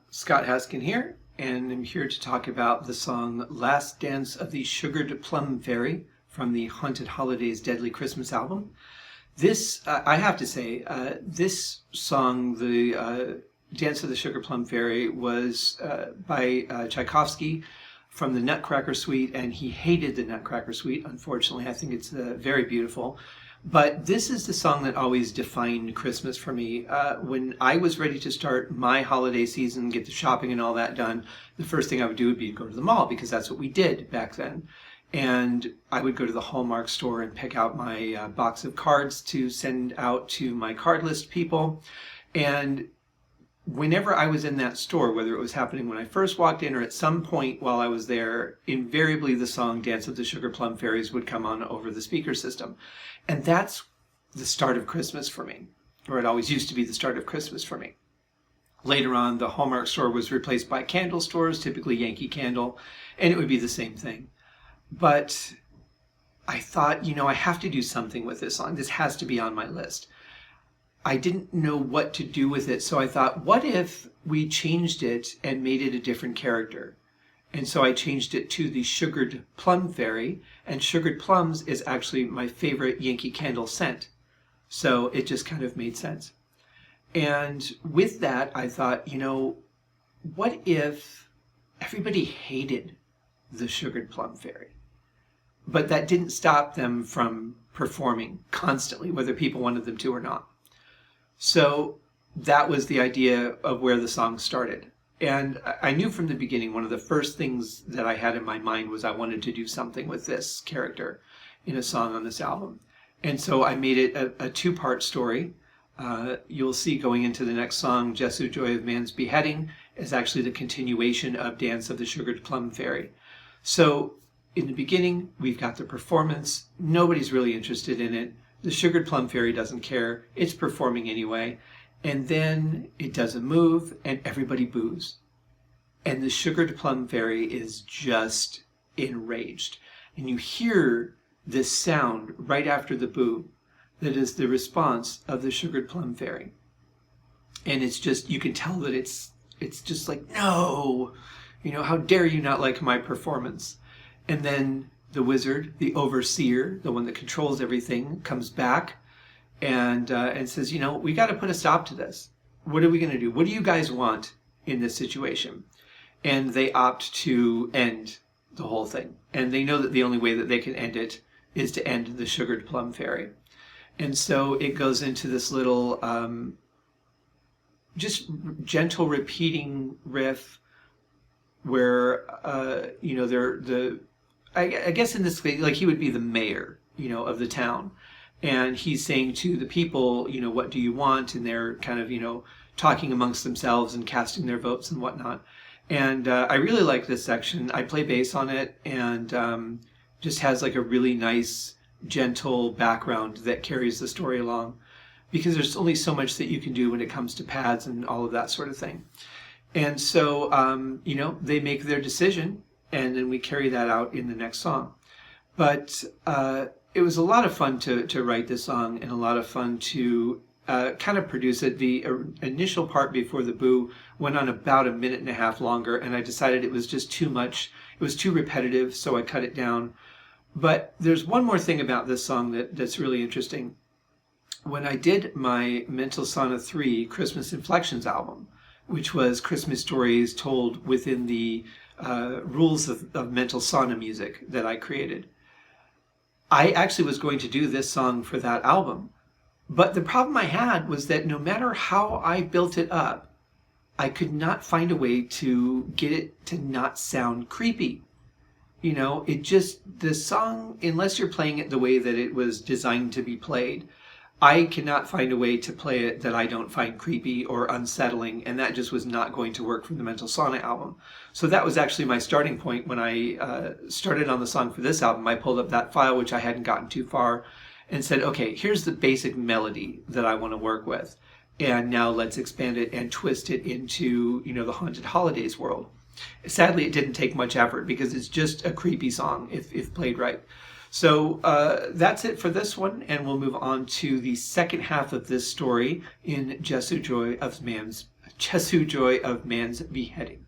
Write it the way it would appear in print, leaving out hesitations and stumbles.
Scott Haskin here, and I'm here to talk about the song Last Dance of the Sugared Plum Fairy from the Haunted Holidays Deadly Christmas album. This, I have to say, this song, the Dance of the Sugar Plum Fairy, was by Tchaikovsky from the Nutcracker Suite, and he hated the Nutcracker Suite, unfortunately. I think it's very beautiful. But this is the song that always defined Christmas for me. When I was ready to start my holiday season, get the shopping and all that done, the first thing I would do would be go to the mall, because that's what we did back then. And I would go to the Hallmark store and pick out my box of cards to send out to my card list people. And whenever I was in that store, whether it was happening when I first walked in or at some point while I was there, invariably the song Dance of the Sugar Plum Fairies would come on over the speaker system. And that's the start of Christmas for me, or it always used to be the start of Christmas for me. Later on, the Hallmark store was replaced by candle stores, typically Yankee Candle, and it would be the same thing. But I thought, I have to do something with this song. This has to be on my list. I didn't know what to do with it, so I thought, what if we changed it and made it a different character? And so I changed it to the Sugared Plum Fairy, and Sugared Plums is actually my favorite Yankee Candle scent. So it just kind of made sense. And with that, I thought, what if everybody hated the Sugared Plum Fairy? But that didn't stop them from performing constantly, whether people wanted them to or not. So that was the idea of where the song started. And I knew from the beginning, one of the first things that I had in my mind was I wanted to do something with this character in a song on this album. And so I made it a two-part story. You'll see going into the next song, Jesu Joy of Man's Beheading, is actually the continuation of Dance of the Sugared Plum Fairy. So in the beginning, we've got the performance. Nobody's really interested in it. The Sugared Plum Fairy doesn't care. It's performing anyway. And then it does a move and everybody boos. And the Sugared Plum Fairy is just enraged. And you hear this sound right after the boo that is the response of the Sugared Plum Fairy. And it's just, you can tell that it's just like, no, how dare you not like my performance? And then the wizard, the overseer, the one that controls everything, comes back and says, we got to put a stop to this. What are we going to do? What do you guys want in this situation? And they opt to end the whole thing. And they know that the only way that they can end it is to end the Sugared Plum Fairy. And so it goes into this little just gentle repeating riff where, I guess in this case, like he would be the mayor, of the town. And he's saying to the people, what do you want? And they're kind of, talking amongst themselves and casting their votes and whatnot. And I really like this section. I play bass on it, and just has like a really nice, gentle background that carries the story along. Because there's only so much that you can do when it comes to pads and all of that sort of thing. And so, they make their decision, and then we carry that out in the next song. But it was a lot of fun to write this song, and a lot of fun to kind of produce it. The initial part before the boo went on about a minute and a half longer, and I decided it was just too much. It was too repetitive, so I cut it down. But there's one more thing about this song that's really interesting. When I did my Mental Sauna 3 Christmas Inflections album, which was Christmas stories told within the rules of mental sauna music that I created, I actually was going to do this song for that album. But the problem I had was that no matter how I built it up, I could not find a way to get it to not sound creepy. The song, unless you're playing it the way that it was designed to be played, I cannot find a way to play it that I don't find creepy or unsettling, and that just was not going to work for the Mental Sauna album. So that was actually my starting point when I started on the song for this album. I pulled up that file, which I hadn't gotten too far, and said, okay, here's the basic melody that I want to work with, and now let's expand it and twist it into, the Haunted Holidays world. Sadly, it didn't take much effort because it's just a creepy song if played right. So that's it for this one, and we'll move on to the second half of this story in Jesu Joy of Man's Jesu joy of man's beheading.